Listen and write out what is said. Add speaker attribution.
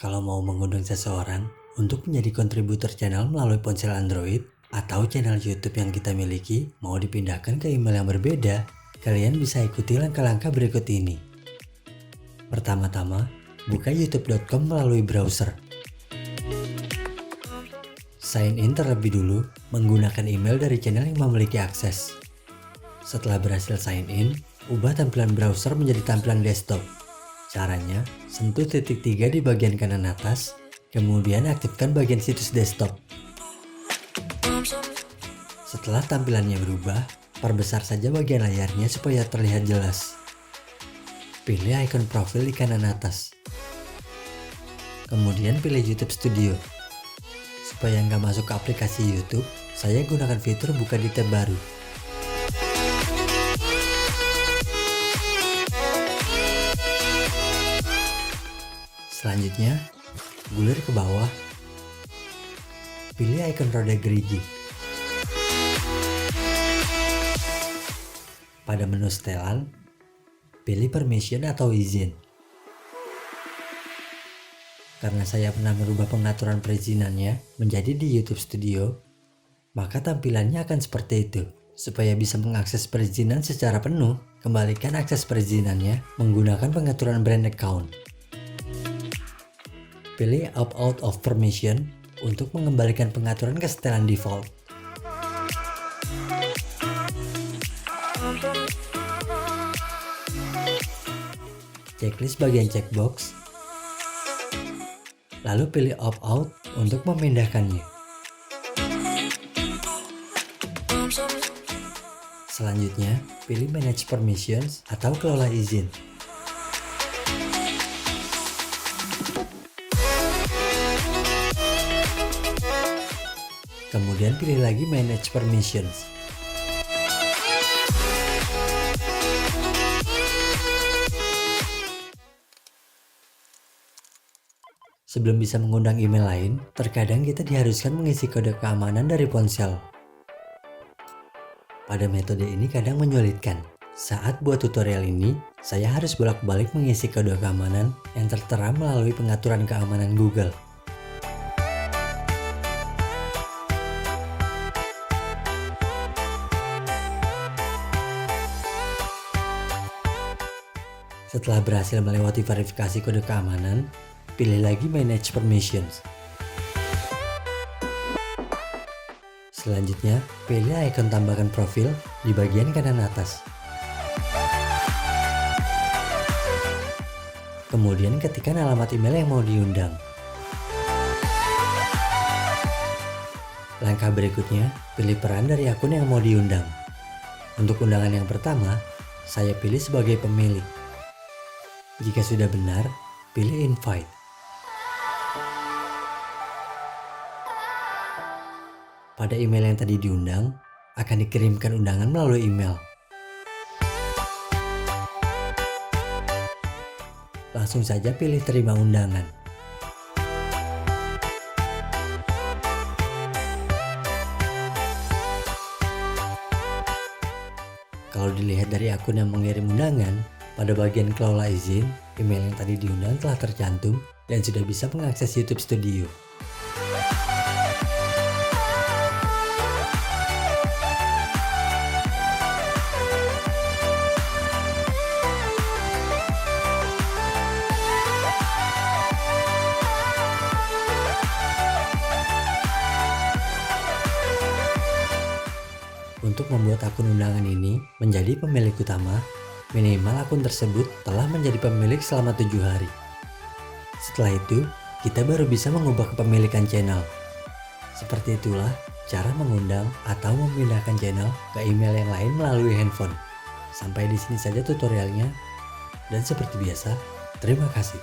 Speaker 1: Kalau mau mengundang seseorang untuk menjadi kontributor channel melalui ponsel Android atau channel YouTube yang kita miliki mau dipindahkan ke email yang berbeda, kalian bisa ikuti langkah-langkah berikut ini. Pertama-tama, buka youtube.com melalui browser. Sign in terlebih dulu menggunakan email dari channel yang memiliki akses. Setelah berhasil sign in, ubah tampilan browser menjadi tampilan desktop. Caranya, sentuh titik 3 di bagian kanan atas, kemudian aktifkan bagian situs desktop. Setelah tampilannya berubah, perbesar saja bagian layarnya supaya terlihat jelas. Pilih icon profil di kanan atas. Kemudian pilih YouTube Studio. Supaya nggak masuk ke aplikasi YouTube, saya gunakan fitur buka di tab baru. Selanjutnya, gulir ke bawah, pilih icon roda gerigi. Pada menu setelan, pilih permission atau izin. Karena saya pernah merubah pengaturan perizinannya menjadi di YouTube Studio, maka tampilannya akan seperti itu. Supaya bisa mengakses perizinan secara penuh, kembalikan akses perizinannya menggunakan pengaturan brand account. Pilih opt out of permission untuk mengembalikan pengaturan ke setelan default. Checklist bagian checkbox, lalu pilih opt out untuk memindahkannya. Selanjutnya, pilih manage permissions atau kelola izin. Kemudian pilih lagi manage permissions. Sebelum bisa mengundang email lain, terkadang kita diharuskan mengisi kode keamanan dari ponsel. Pada metode ini kadang menyulitkan. Saat buat tutorial ini, saya harus bolak-balik mengisi kode keamanan yang tertera melalui pengaturan keamanan Google. Setelah berhasil melewati verifikasi kode keamanan, pilih lagi Manage Permissions. Selanjutnya, pilih icon tambahkan profil di bagian kanan atas. Kemudian ketikkan alamat email yang mau diundang. Langkah berikutnya, pilih peran dari akun yang mau diundang. Untuk undangan yang pertama, saya pilih sebagai pemilik. Jika sudah benar, pilih invite. Pada email yang tadi diundang, akan dikirimkan undangan melalui email. Langsung saja pilih terima undangan. Kalau dilihat dari akun yang mengirim undangan, pada bagian kelola izin, email yang tadi diundang telah tercantum dan sudah bisa mengakses YouTube Studio. Untuk membuat akun undangan ini menjadi pemilik utama, minimal akun tersebut telah menjadi pemilik selama 7 hari. Setelah itu, kita baru bisa mengubah kepemilikan channel. Seperti itulah cara mengundang atau memindahkan channel ke email yang lain melalui handphone. Sampai di sini saja tutorialnya. Dan seperti biasa, terima kasih.